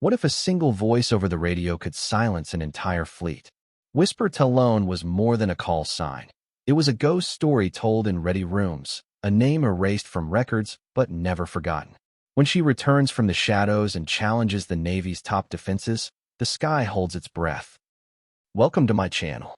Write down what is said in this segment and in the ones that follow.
What if a single voice over the radio could silence an entire fleet? Whisper Talon was more than a call sign. It was a ghost story told in ready rooms, a name erased from records but never forgotten. When she returns from the shadows and challenges the Navy's top defenses, the sky holds its breath. Welcome to my channel.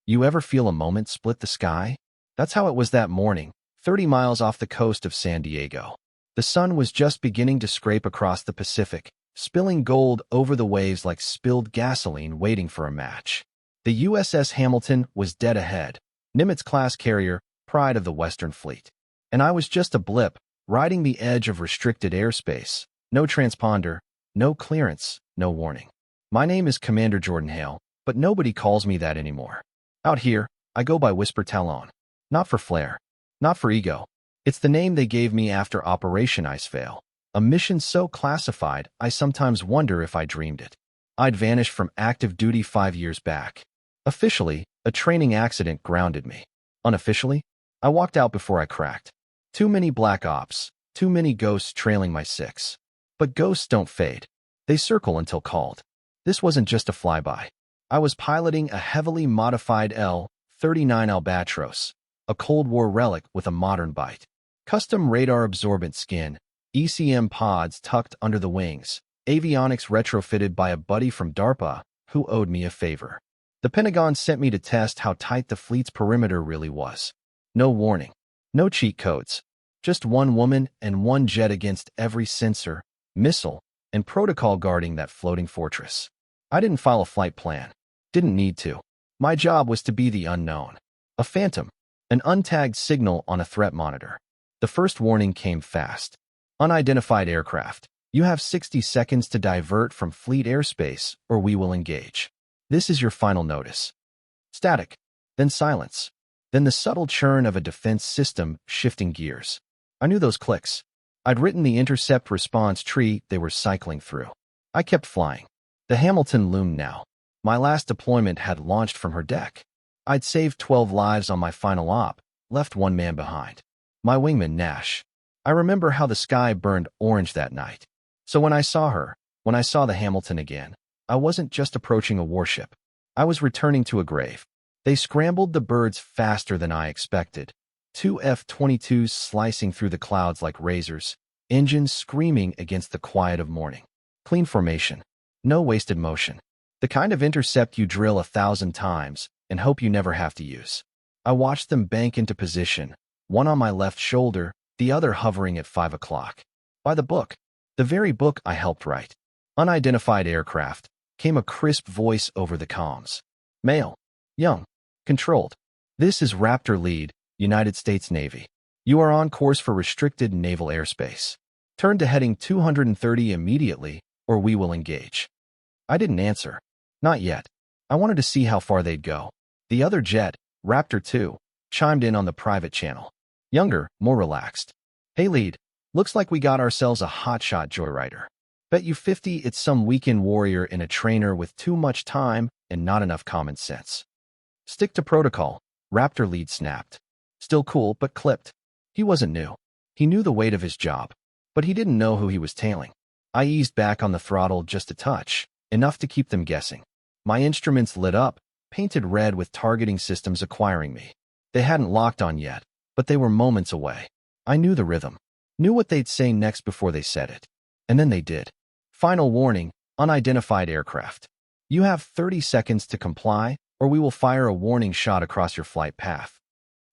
You ever feel a moment split the sky? That's how it was that morning, 30 miles off the coast of San Diego. The sun was just beginning to scrape across the Pacific, spilling gold over the waves like spilled gasoline waiting for a match. The USS Hamilton was dead ahead, Nimitz-class carrier, pride of the Western Fleet. And I was just a blip, riding the edge of restricted airspace. No transponder, no clearance, no warning. My name is Commander Jordan Hale, but nobody calls me that anymore. Out here, I go by Whisper Talon. Not for flair, not for ego. It's the name they gave me after Operation Icefall, a mission so classified I sometimes wonder if I dreamed it. I'd vanished from active duty 5 years back. Officially, a training accident grounded me. Unofficially, I walked out before I cracked. Too many black ops, too many ghosts trailing my six. But ghosts don't fade. They circle until called. This wasn't just a flyby. I was piloting a heavily modified L-39 Albatros, a Cold War relic with a modern bite. Custom radar-absorbent skin, ECM pods tucked under the wings, avionics retrofitted by a buddy from DARPA who owed me a favor. The Pentagon sent me to test how tight the fleet's perimeter really was. No warning, no cheat codes, just one woman and one jet against every sensor, missile, and protocol guarding that floating fortress. I didn't file a flight plan. Didn't need to. My job was to be the unknown. A phantom, an untagged signal on a threat monitor. The first warning came fast. Unidentified aircraft. You have 60 seconds to divert from fleet airspace, or we will engage. This is your final notice. Static. Then silence. Then the subtle churn of a defense system shifting gears. I knew those clicks. I'd written the Intercept response tree they were cycling through. I kept flying. The Hamilton loomed now. My last deployment had launched from her deck. I'd saved 12 lives on my final op, left one man behind. My wingman, Nash. I remember how the sky burned orange that night. So when I saw her, when I saw the Hamilton again, I wasn't just approaching a warship. I was returning to a grave. They scrambled the birds faster than I expected. 2 F-22s slicing through the clouds like razors, engines screaming against the quiet of morning. Clean formation. No wasted motion. The kind of intercept you drill 1,000 times and hope you never have to use. I watched them bank into position, one on my left shoulder, the other hovering at 5 o'clock. By the book, the very book I helped write. Unidentified aircraft, came a crisp voice over the comms. Male. Young. Controlled. This is Raptor Lead, United States Navy. You are on course for restricted naval airspace. Turn to heading 230 immediately, or we will engage. I didn't answer. Not yet. I wanted to see how far they'd go. The other jet, Raptor 2, chimed in on the private channel. Younger, more relaxed. Hey lead, looks like we got ourselves a hotshot joyrider. Bet you 50 it's some weekend warrior in a trainer with too much time and not enough common sense. Stick to protocol, Raptor lead snapped. Still cool, but clipped. He wasn't new. He knew the weight of his job, but he didn't know who he was tailing. I eased back on the throttle just a touch, enough to keep them guessing. My instruments lit up, painted red with targeting systems acquiring me. They hadn't locked on yet, but they were moments away. I knew the rhythm, knew what they'd say next before they said it. And then they did. Final warning, unidentified aircraft. You have 30 seconds to comply, or we will fire a warning shot across your flight path.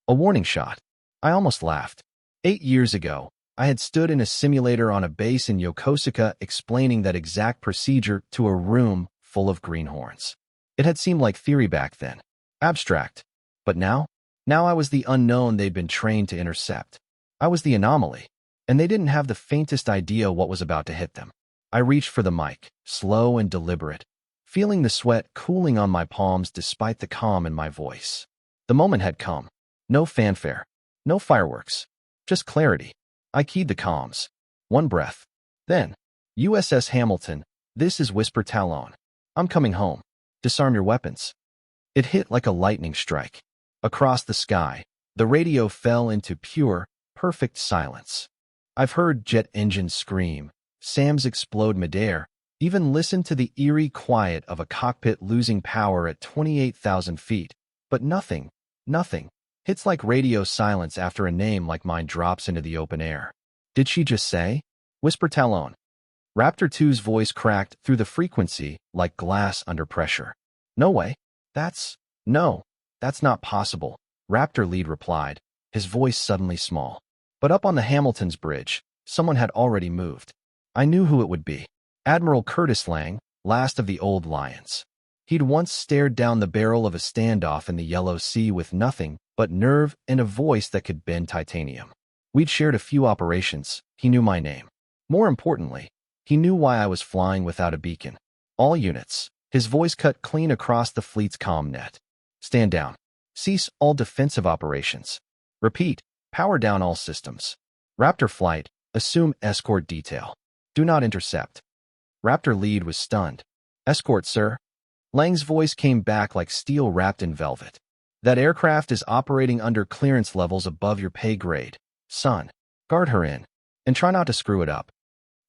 A warning shot. I almost laughed. 8 years ago, I had stood in a simulator on a base in Yokosuka explaining that exact procedure to a room full of greenhorns. It had seemed like theory back then. Abstract. But now? Now I was the unknown they'd been trained to intercept. I was the anomaly, and they didn't have the faintest idea what was about to hit them. I reached for the mic, slow and deliberate, feeling the sweat cooling on my palms despite the calm in my voice. The moment had come. No fanfare. No fireworks. Just clarity. I keyed the comms. One breath. Then, USS Hamilton, this is Whisper Talon. I'm coming home. Disarm your weapons. It hit like a lightning strike. Across the sky, the radio fell into pure, perfect silence. I've heard jet engines scream, SAMs explode midair, even listen to the eerie quiet of a cockpit losing power at 28,000 feet. But nothing, nothing. Hits like radio silence after a name like mine drops into the open air. Did she just say? Whisper Talon. Raptor 2's voice cracked through the frequency like glass under pressure. No way. No, that's not possible, Raptor Lead replied, his voice suddenly small. But up on the Hamilton's bridge, someone had already moved. I knew who it would be. Admiral Curtis Lang, last of the old Lions. He'd once stared down the barrel of a standoff in the Yellow Sea with nothing but nerve and a voice that could bend titanium. We'd shared a few operations. He knew my name. More importantly, he knew why I was flying without a beacon. All units. His voice cut clean across the fleet's comm net. Stand down. Cease all defensive operations. Repeat. Power down all systems. Raptor flight. Assume escort detail. Do not intercept. Raptor Lead was stunned. Escort, sir. Lang's voice came back like steel wrapped in velvet. That aircraft is operating under clearance levels above your pay grade. Son, guard her in. And try not to screw it up.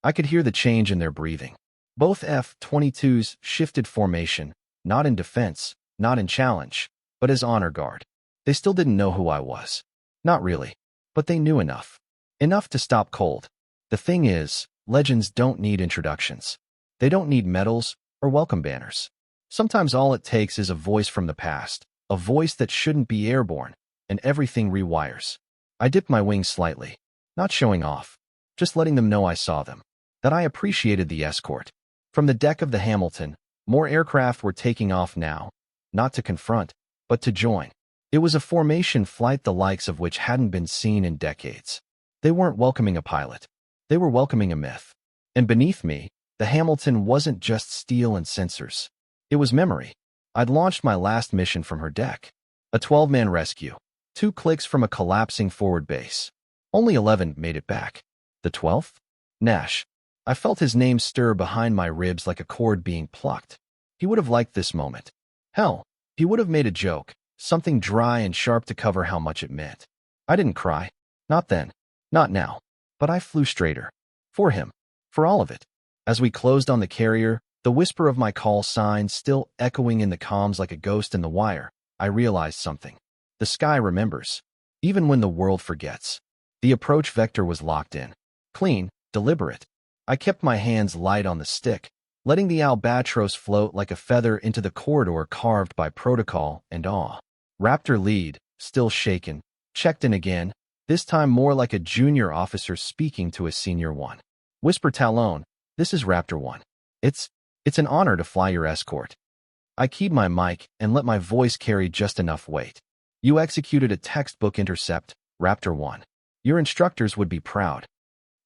I could hear the change in their breathing. Both F-22s shifted formation, not in defense, not in challenge, but as honor guard. They still didn't know who I was. Not really. But they knew enough. Enough to stop cold. The thing is, legends don't need introductions. They don't need medals or welcome banners. Sometimes all it takes is a voice from the past, a voice that shouldn't be airborne, and everything rewires. I dipped my wings slightly, not showing off, just letting them know I saw them, that I appreciated the escort. From the deck of the Hamilton, more aircraft were taking off now, not to confront, but to join. It was a formation flight the likes of which hadn't been seen in decades. They weren't welcoming a pilot. They were welcoming a myth. And beneath me, the Hamilton wasn't just steel and sensors. It was memory. I'd launched my last mission from her deck. A 12-man rescue. 2 clicks from a collapsing forward base. Only 11 made it back. The 12th? Nash. I felt his name stir behind my ribs like a cord being plucked. He would have liked this moment. Hell, he would have made a joke, something dry and sharp to cover how much it meant. I didn't cry. Not then. Not now. But I flew straighter. For him. For all of it. As we closed on the carrier, the whisper of my call sign still echoing in the comms like a ghost in the wire, I realized something. The sky remembers. Even when the world forgets. The approach vector was locked in. Clean, deliberate. I kept my hands light on the stick, letting the albatross float like a feather into the corridor carved by protocol and awe. Raptor Lead, still shaken, checked in again, this time more like a junior officer speaking to a senior one. Whisper Talon, this is Raptor 1. It's an honor to fly your escort. I keyed my mic and let my voice carry just enough weight. You executed a textbook intercept, Raptor 1. Your instructors would be proud.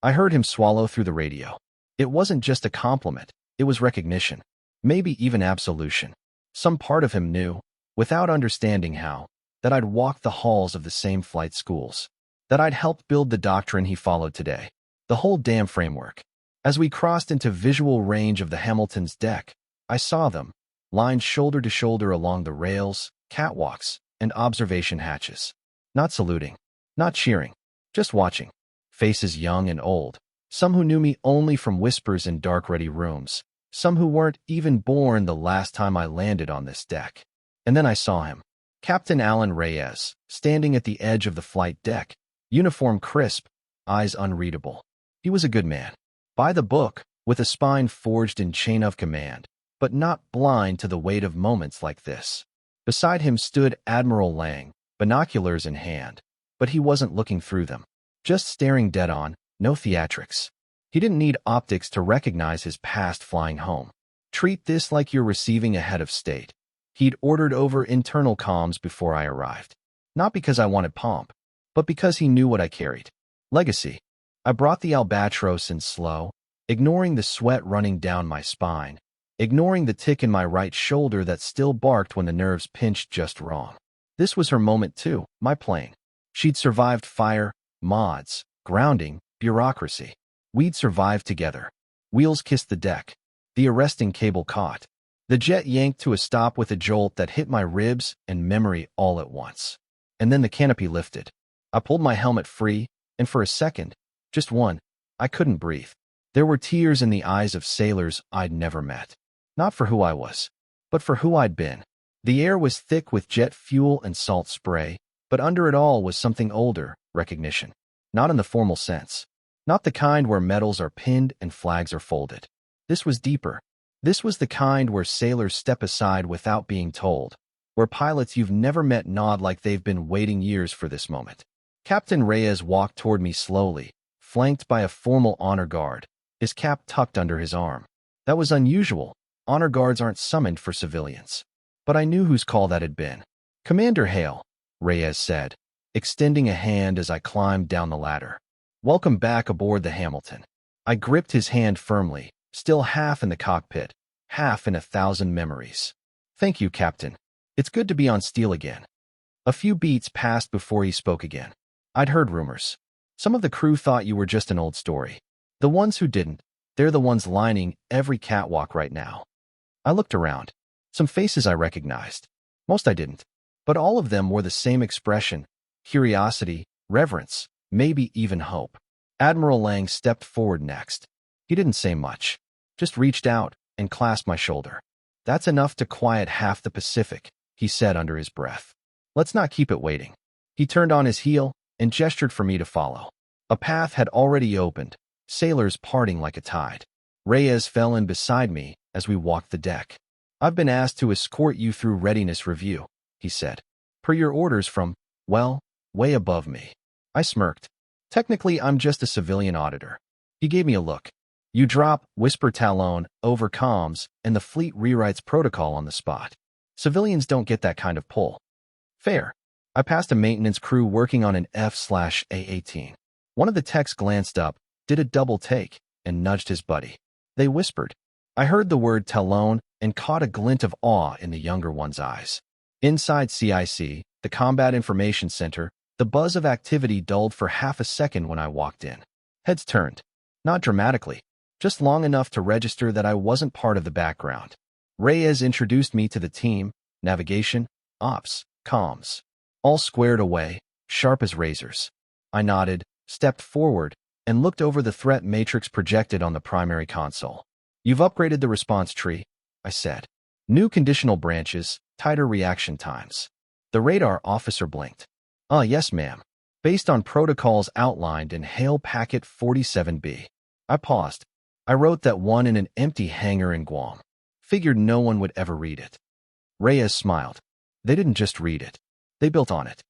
I heard him swallow through the radio. It wasn't just a compliment, it was recognition. Maybe even absolution. Some part of him knew, without understanding how, that I'd walked the halls of the same flight schools. That I'd helped build the doctrine he followed today. The whole damn framework. As we crossed into visual range of the Hamilton's deck, I saw them, lined shoulder to shoulder along the rails, catwalks, and observation hatches. Not saluting, not cheering, just watching. Faces young and old, some who knew me only from whispers in dark ready rooms, some who weren't even born the last time I landed on this deck. And then I saw him, Captain Alan Reyes, standing at the edge of the flight deck, uniform crisp, eyes unreadable. He was a good man. By the book, with a spine forged in chain of command, but not blind to the weight of moments like this. Beside him stood Admiral Lang, binoculars in hand, but he wasn't looking through them. Just staring dead on, no theatrics. He didn't need optics to recognize his past flying home. Treat this like you're receiving a head of state. He'd ordered over internal comms before I arrived. Not because I wanted pomp, but because he knew what I carried. Legacy. I brought the albatross in slow, ignoring the sweat running down my spine, ignoring the tick in my right shoulder that still barked when the nerves pinched just wrong. This was her moment too, my plane. She'd survived fire, mods, grounding, bureaucracy. We'd survived together. Wheels kissed the deck. The arresting cable caught. The jet yanked to a stop with a jolt that hit my ribs and memory all at once. And then the canopy lifted. I pulled my helmet free, and for a second, just one, I couldn't breathe. There were tears in the eyes of sailors I'd never met. Not for who I was, but for who I'd been. The air was thick with jet fuel and salt spray, but under it all was something older, recognition. Not in the formal sense. Not the kind where medals are pinned and flags are folded. This was deeper. This was the kind where sailors step aside without being told, where pilots you've never met nod like they've been waiting years for this moment. Captain Reyes walked toward me slowly, flanked by a formal honor guard, his cap tucked under his arm. That was unusual. Honor guards aren't summoned for civilians. But I knew whose call that had been. "Commander Hale," Reyes said, extending a hand as I climbed down the ladder. "Welcome back aboard the Hamilton." I gripped his hand firmly, still half in the cockpit, half in 1,000 memories. "Thank you, Captain. It's good to be on steel again." A few beats passed before he spoke again. "I'd heard rumors. Some of the crew thought you were just an old story. The ones who didn't, they're the ones lining every catwalk right now." I looked around. Some faces I recognized. Most I didn't. But all of them wore the same expression: curiosity, reverence, maybe even hope. Admiral Lang stepped forward next. He didn't say much, just reached out and clasped my shoulder. "That's enough to quiet half the Pacific," he said under his breath. "Let's not keep it waiting." He turned on his heel and gestured for me to follow. A path had already opened, sailors parting like a tide. Reyes fell in beside me as we walked the deck. "I've been asked to escort you through readiness review," he said. "Per your orders from, well, way above me." I smirked. "Technically, I'm just a civilian auditor." He gave me a look. "You drop Whisper Talon over comms, and the fleet rewrites protocol on the spot. Civilians don't get that kind of pull." "Fair." I passed a maintenance crew working on an F/A-18. One of the techs glanced up, did a double take, and nudged his buddy. They whispered. I heard the word Talon and caught a glint of awe in the younger one's eyes. Inside CIC, the Combat Information Center, the buzz of activity dulled for half a second when I walked in. Heads turned. Not dramatically, just long enough to register that I wasn't part of the background. Reyes introduced me to the team: navigation, ops, comms. All squared away, sharp as razors. I nodded, stepped forward, and looked over the threat matrix projected on the primary console. "You've upgraded the response tree," I said. "New conditional branches, tighter reaction times." The radar officer blinked. Yes, ma'am. Based on protocols outlined in Hale Packet 47B. I paused. I wrote that one in an empty hangar in Guam. Figured no one would ever read it. Reyes smiled. "They didn't just read it. They built on it."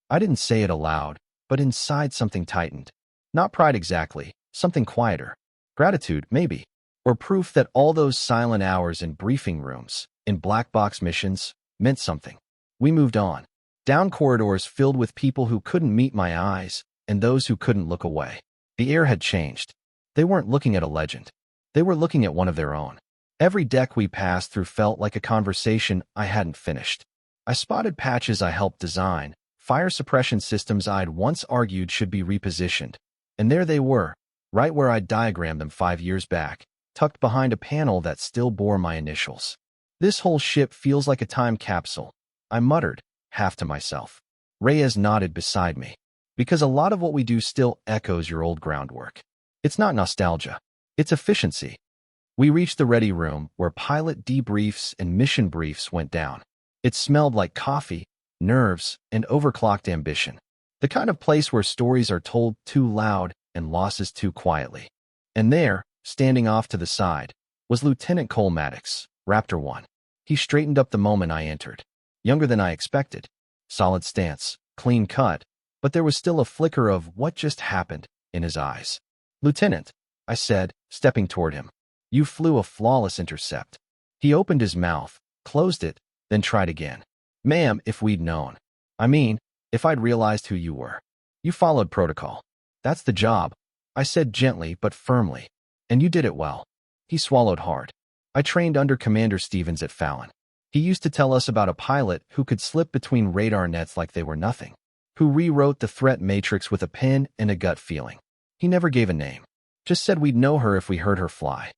I didn't say it aloud, but inside something tightened. Not pride exactly, something quieter. Gratitude, maybe. Or proof that all those silent hours in briefing rooms, in black box missions, meant something. We moved on. Down corridors filled with people who couldn't meet my eyes, and those who couldn't look away. The air had changed. They weren't looking at a legend. They were looking at one of their own. Every deck we passed through felt like a conversation I hadn't finished. I spotted patches I helped design, fire suppression systems I'd once argued should be repositioned. And there they were, right where I'd diagrammed them 5 years back, tucked behind a panel that still bore my initials. "This whole ship feels like a time capsule," I muttered, half to myself. Reyes nodded beside me. "Because a lot of what we do still echoes your old groundwork. It's not nostalgia. It's efficiency." We reached the ready room, where pilot debriefs and mission briefs went down. It smelled like coffee, nerves, and overclocked ambition. The kind of place where stories are told too loud and losses too quietly. And there, standing off to the side, was Lieutenant Cole Maddox, Raptor 1. He straightened up the moment I entered. Younger than I expected. Solid stance, clean cut, but there was still a flicker of what just happened in his eyes. "Lieutenant," I said, stepping toward him. "You flew a flawless intercept." He opened his mouth, closed it, then tried again. "Ma'am, if we'd known. I mean, if I'd realized who you were. You followed protocol. That's the job," I said gently but firmly. "And you did it well." He swallowed hard. "I trained under Commander Stevens at Fallon. He used to tell us about a pilot who could slip between radar nets like they were nothing, who rewrote the threat matrix with a pen and a gut feeling. He never gave a name. Just said we'd know her if we heard her fly."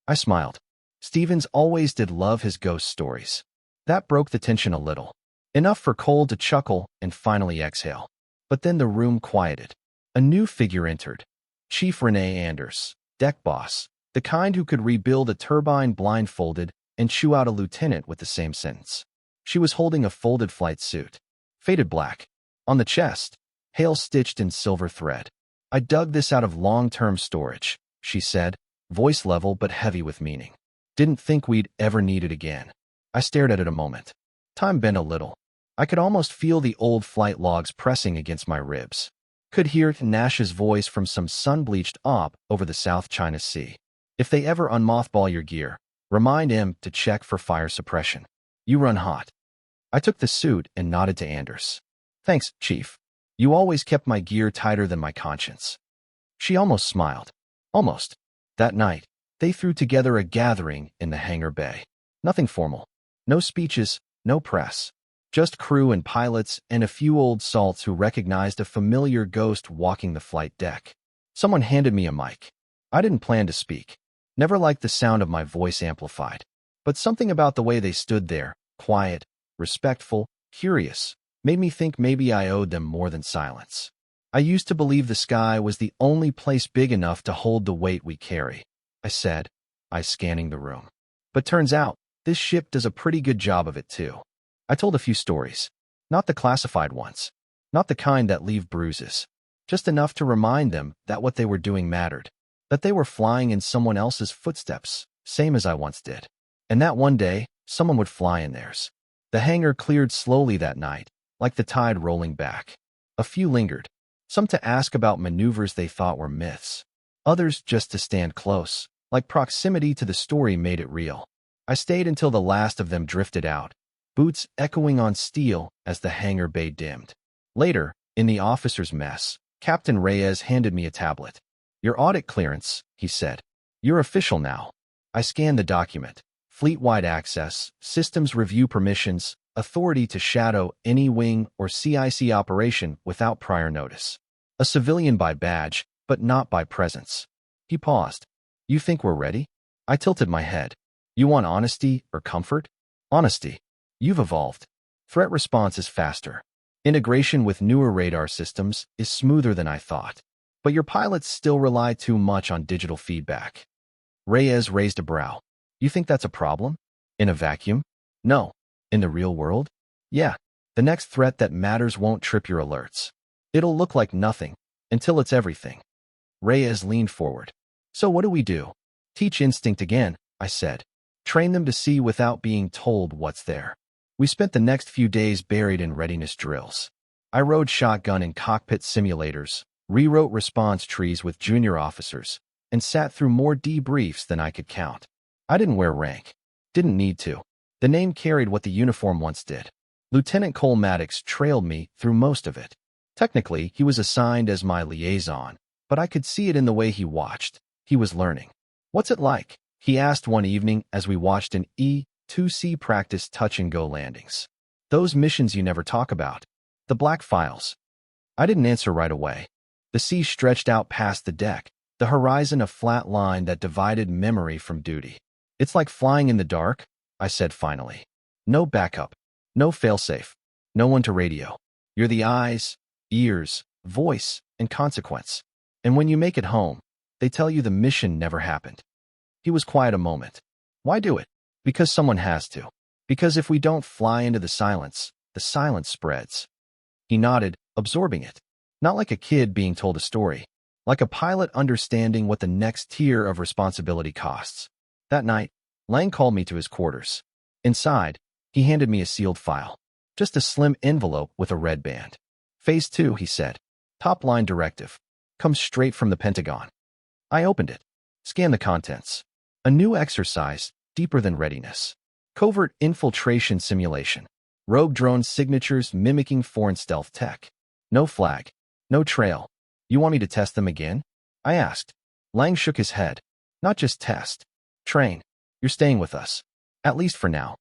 I smiled. Stevens always did love his ghost stories. That broke the tension a little. Enough for Cole to chuckle and finally exhale. But then the room quieted. A new figure entered. Chief Renee Anders. Deck boss. The kind who could rebuild a turbine blindfolded and chew out a lieutenant with the same sentence. She was holding a folded flight suit. Faded black. On the chest, hail stitched in silver thread. I dug this out of long-term storage, she said, voice level but heavy with meaning. Didn't think we'd ever need it again. I stared at it a moment. Time bent a little. I could almost feel the old flight logs pressing against my ribs. Could hear Nash's voice from some sun-bleached op over the South China Sea. If they ever unmothball your gear, remind him to check for fire suppression. You run hot. I took the suit and nodded to Anders. Thanks, Chief. You always kept my gear tighter than my conscience. She almost smiled. Almost. That night, they threw together a gathering in the hangar bay. Nothing formal. No speeches, no press. Just crew and pilots and a few old salts who recognized a familiar ghost walking the flight deck. Someone handed me a mic. I didn't plan to speak. Never liked the sound of my voice amplified. But something about the way they stood there, quiet, respectful, curious, made me think maybe I owed them more than silence. I used to believe the sky was the only place big enough to hold the weight we carry, I said, eyes scanning the room. But turns out, this ship does a pretty good job of it too. I told a few stories. Not the classified ones. Not the kind that leave bruises. Just enough to remind them that what they were doing mattered. That they were flying in someone else's footsteps, same as I once did. And that one day, someone would fly in theirs. The hangar cleared slowly that night, like the tide rolling back. A few lingered. Some to ask about maneuvers they thought were myths. Others just to stand close, like proximity to the story made it real. I stayed until the last of them drifted out, boots echoing on steel as the hangar bay dimmed. Later, in the officer's mess, Captain Reyes handed me a tablet. Your audit clearance, he said. You're official now. I scanned the document. Fleet-wide access, systems review permissions, authority to shadow any wing or CIC operation without prior notice. A civilian by badge, but not by presence. He paused. You think we're ready? I tilted my head. You want honesty or comfort? Honesty. You've evolved. Threat response is faster. Integration with newer radar systems is smoother than I thought. But your pilots still rely too much on digital feedback. Reyes raised a brow. You think that's a problem? In a vacuum? No. In the real world? Yeah. The next threat that matters won't trip your alerts. It'll look like nothing, until it's everything. Reyes leaned forward. So what do we do? Teach instinct again, I said. Train them to see without being told what's there. We spent the next few days buried in readiness drills. I rode shotgun in cockpit simulators, rewrote response trees with junior officers, and sat through more debriefs than I could count. I didn't wear rank. Didn't need to. The name carried what the uniform once did. Lieutenant Cole Maddox trailed me through most of it. Technically, he was assigned as my liaison, but I could see it in the way he watched. He was learning. What's it like? He asked one evening as we watched an E-2C practice touch-and-go landings. Those missions you never talk about. The black files. I didn't answer right away. The sea stretched out past the deck, the horizon a flat line that divided memory from duty. It's like flying in the dark, I said finally. No backup. No failsafe. No one to radio. You're the eyes, ears, voice, and consequence. And when you make it home, they tell you the mission never happened. He was quiet a moment. Why do it? Because someone has to. Because if we don't fly into the silence spreads. He nodded, absorbing it. Not like a kid being told a story. Like a pilot understanding what the next tier of responsibility costs. That night, Lang called me to his quarters. Inside, he handed me a sealed file. Just a slim envelope with a red band. Phase 2, he said. Top-line directive. Comes straight from the Pentagon. I opened it. Scanned the contents. A new exercise, deeper than readiness. Covert infiltration simulation. Rogue drone signatures mimicking foreign stealth tech. No flag. No trail. You want me to test them again? I asked. Lang shook his head. Not just test. Train. You're staying with us. At least for now.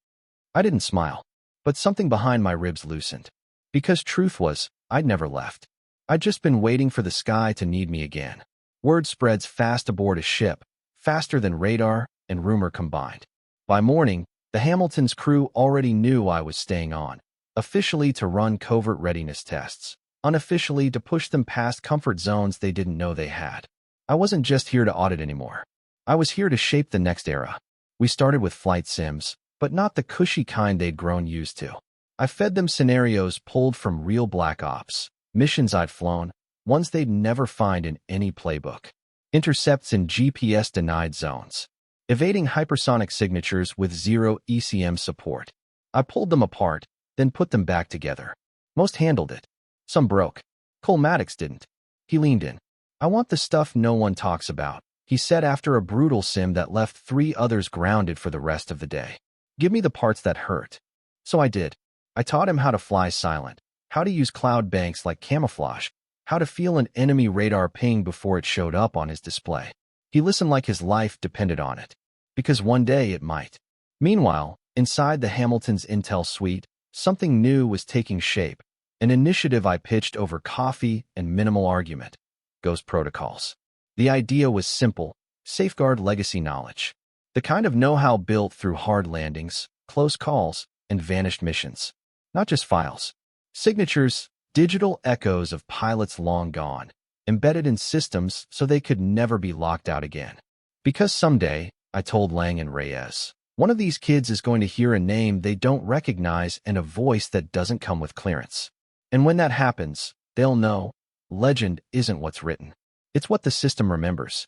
I didn't smile. But something behind my ribs loosened. Because truth was, I'd never left. I'd just been waiting for the sky to need me again. Word spreads fast aboard a ship, faster than radar and rumor combined. By morning, the Hamilton's crew already knew I was staying on, officially to run covert readiness tests, unofficially to push them past comfort zones they didn't know they had. I wasn't just here to audit anymore. I was here to shape the next era. We started with flight sims, but not the cushy kind they'd grown used to. I fed them scenarios pulled from real Black Ops, missions I'd flown, ones they'd never find in any playbook. Intercepts in GPS-denied zones. Evading hypersonic signatures with zero ECM support. I pulled them apart, then put them back together. Most handled it. Some broke. Cole Maddox didn't. He leaned in. "I want the stuff no one talks about," he said after a brutal sim that left 3 others grounded for the rest of the day. "Give me the parts that hurt." So I did. I taught him how to fly silent, how to use cloud banks like camouflage, how to feel an enemy radar ping before it showed up on his display. He listened like his life depended on it, because one day it might. Meanwhile, inside the Hamilton's Intel suite, something new was taking shape, an initiative I pitched over coffee and minimal argument. Ghost protocols. The idea was simple: safeguard legacy knowledge. The kind of know-how built through hard landings, close calls, and vanished missions. Not just files. Signatures, digital echoes of pilots long gone, embedded in systems so they could never be locked out again. Because someday, I told Lang and Reyes, one of these kids is going to hear a name they don't recognize and a voice that doesn't come with clearance. And when that happens, they'll know legend isn't what's written. It's what the system remembers.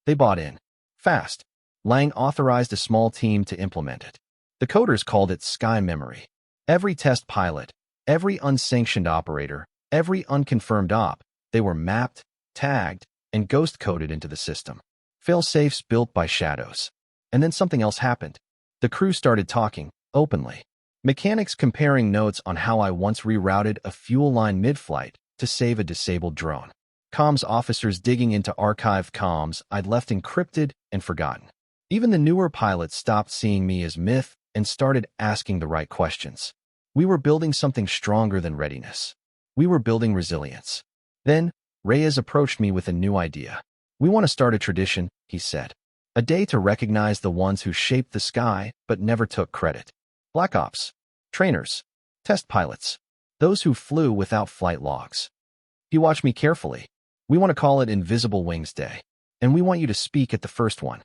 They bought in. Fast. Lang authorized a small team to implement it. The coders called it Sky Memory. Every test pilot, every unsanctioned operator, every unconfirmed op, they were mapped, tagged, and ghost-coded into the system. Fail-safes built by shadows. And then something else happened. The crew started talking, openly. Mechanics comparing notes on how I once rerouted a fuel line mid-flight to save a disabled drone. Comms officers digging into archived comms I'd left encrypted and forgotten. Even the newer pilots stopped seeing me as myth and started asking the right questions. We were building something stronger than readiness. We were building resilience. Then, Reyes approached me with a new idea. "We want to start a tradition," he said. "A day to recognize the ones who shaped the sky but never took credit. Black Ops, trainers, test pilots, those who flew without flight logs." He watched me carefully. "We want to call it Invisible Wings Day, and we want you to speak at the first one."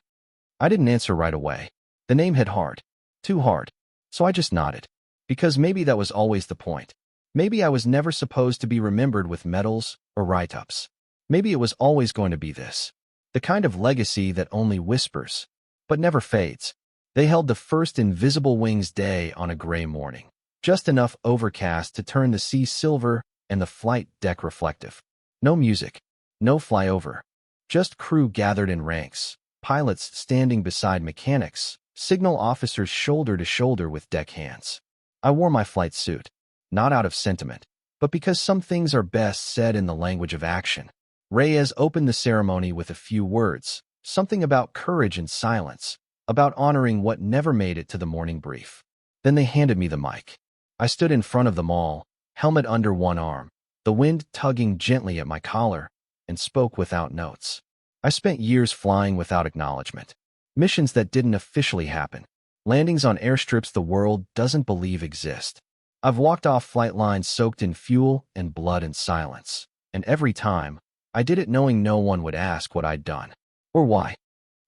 I didn't answer right away. The name hit hard. Too hard. So I just nodded. Because maybe that was always the point. Maybe I was never supposed to be remembered with medals or write-ups. Maybe it was always going to be this. The kind of legacy that only whispers, but never fades. They held the first Invisible Wings Day on a gray morning. Just enough overcast to turn the sea silver and the flight deck reflective. No music. No flyover. Just crew gathered in ranks. Pilots standing beside mechanics. Signal officers shoulder to shoulder with deckhands. I wore my flight suit, not out of sentiment, but because some things are best said in the language of action. Reyes opened the ceremony with a few words, something about courage and silence, about honoring what never made it to the morning brief. Then they handed me the mic. I stood in front of them all, helmet under one arm, the wind tugging gently at my collar, and spoke without notes. I spent years flying without acknowledgement. Missions that didn't officially happen. Landings on airstrips the world doesn't believe exist. I've walked off flight lines soaked in fuel and blood and silence. And every time, I did it knowing no one would ask what I'd done. Or why.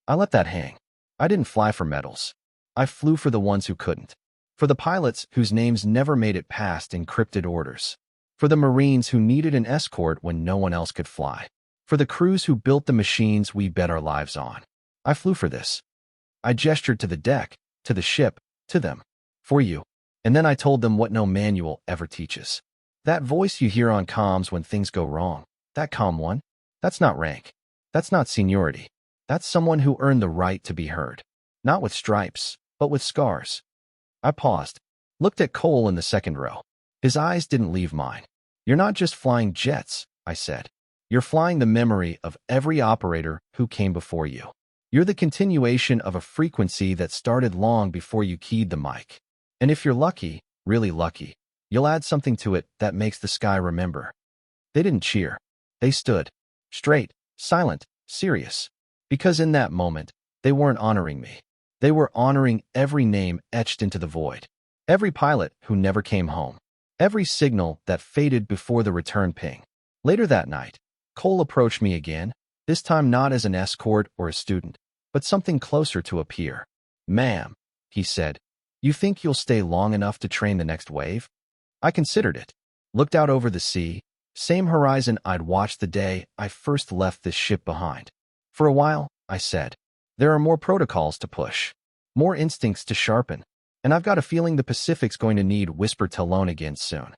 I let that hang. I didn't fly for medals. I flew for the ones who couldn't. For the pilots whose names never made it past encrypted orders. For the Marines who needed an escort when no one else could fly. For the crews who built the machines we bet our lives on. I flew for this. I gestured to the deck, to the ship, to them. For you. And then I told them what no manual ever teaches. That voice you hear on comms when things go wrong, that calm one, that's not rank. That's not seniority. That's someone who earned the right to be heard. Not with stripes, but with scars. I paused, looked at Cole in the second row. His eyes didn't leave mine. "You're not just flying jets," I said. "You're flying the memory of every operator who came before you. You're the continuation of a frequency that started long before you keyed the mic. And if you're lucky, really lucky, you'll add something to it that makes the sky remember." They didn't cheer. They stood, straight, silent, serious. Because in that moment, they weren't honoring me. They were honoring every name etched into the void. Every pilot who never came home. Every signal that faded before the return ping. Later that night, Cole approached me again, This time not as an escort or a student, but something closer to a peer. "Ma'am," he said, "you think you'll stay long enough to train the next wave?" I considered it. Looked out over the sea, same horizon I'd watched the day I first left this ship behind. "For a while," I said. "There are more protocols to push, more instincts to sharpen, and I've got a feeling the Pacific's going to need Whisper Talon again soon."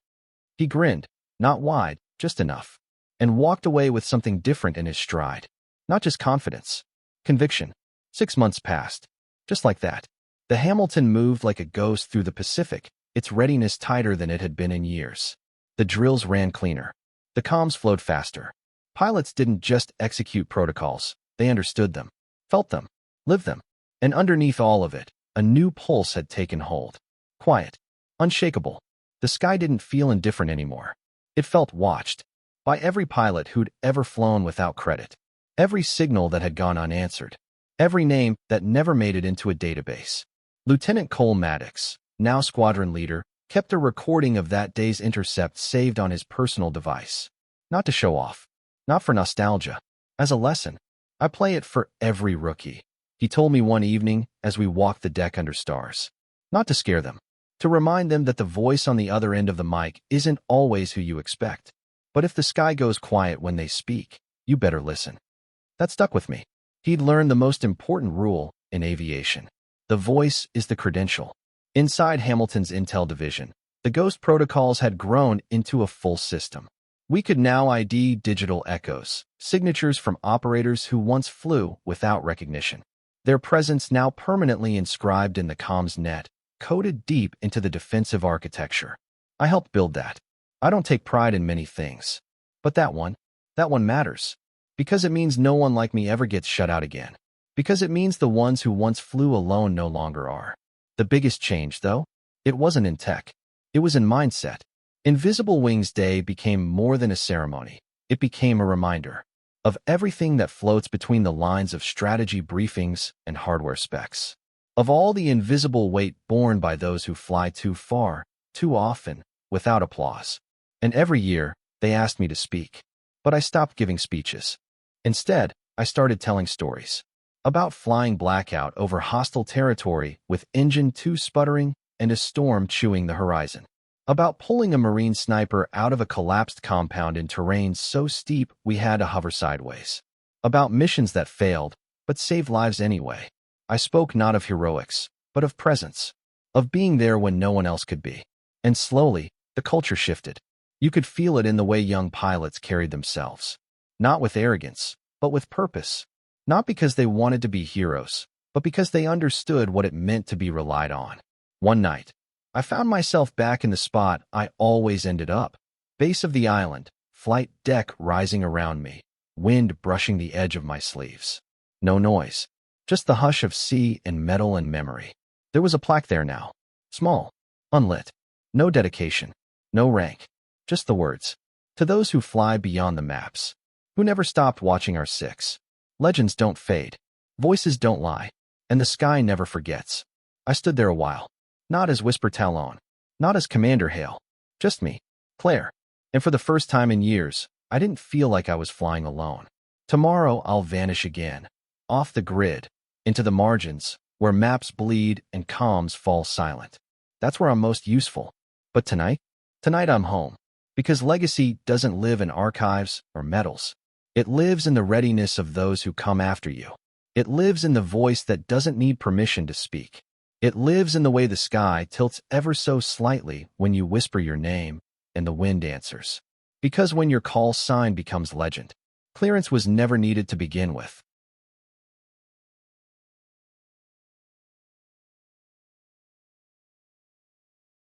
He grinned, not wide, just enough, and walked away with something different in his stride. Not just confidence, conviction. 6 months passed. Just like that. The Hamilton moved like a ghost through the Pacific, its readiness tighter than it had been in years. The drills ran cleaner. The comms flowed faster. Pilots didn't just execute protocols, they understood them, felt them, lived them. And underneath all of it, a new pulse had taken hold. Quiet, unshakable. The sky didn't feel indifferent anymore. It felt watched by every pilot who'd ever flown without credit, every signal that had gone unanswered, every name that never made it into a database. Lieutenant Cole Maddox, now squadron leader, kept a recording of that day's intercept saved on his personal device. Not to show off, not for nostalgia, as a lesson. I play it for every rookie, he told me one evening as we walked the deck under stars. Not to scare them, to remind them that the voice on the other end of the mic isn't always who you expect. But if the sky goes quiet when they speak, you better listen. That stuck with me. He'd learned the most important rule in aviation. The voice is the credential. Inside Hamilton's Intel division, the Ghost protocols had grown into a full system. We could now ID digital echoes, signatures from operators who once flew without recognition. Their presence now permanently inscribed in the comms net, coded deep into the defensive architecture. I helped build that. I don't take pride in many things, but that one matters. Because it means no one like me ever gets shut out again. Because it means the ones who once flew alone no longer are. The biggest change, though, it wasn't in tech. It was in mindset. Invisible Wings Day became more than a ceremony. It became a reminder of everything that floats between the lines of strategy briefings and hardware specs. Of all the invisible weight borne by those who fly too far, too often, without applause. And every year, they asked me to speak. But I stopped giving speeches. Instead, I started telling stories. About flying blackout over hostile territory with engine 2 sputtering and a storm chewing the horizon. About pulling a Marine sniper out of a collapsed compound in terrain so steep we had to hover sideways. About missions that failed, but saved lives anyway. I spoke not of heroics, but of presence. Of being there when no one else could be. And slowly, the culture shifted. You could feel it in the way young pilots carried themselves. Not with arrogance, but with purpose. Not because they wanted to be heroes, but because they understood what it meant to be relied on. One night, I found myself back in the spot I always ended up. Base of the island, flight deck rising around me, wind brushing the edge of my sleeves. No noise, just the hush of sea and metal and memory. There was a plaque there now, small, unlit. No dedication, no rank, just the words. To those who fly beyond the maps, who never stopped watching our six. Legends don't fade, voices don't lie, and the sky never forgets. I stood there a while, not as Whisper Talon, not as Commander Hale, just me, Claire. And for the first time in years, I didn't feel like I was flying alone. Tomorrow I'll vanish again, off the grid, into the margins, where maps bleed and comms fall silent. That's where I'm most useful. But tonight I'm home. Because legacy doesn't live in archives or medals. It lives in the readiness of those who come after you. It lives in the voice that doesn't need permission to speak. It lives in the way the sky tilts ever so slightly when you whisper your name and the wind answers. Because when your call sign becomes legend, clearance was never needed to begin with.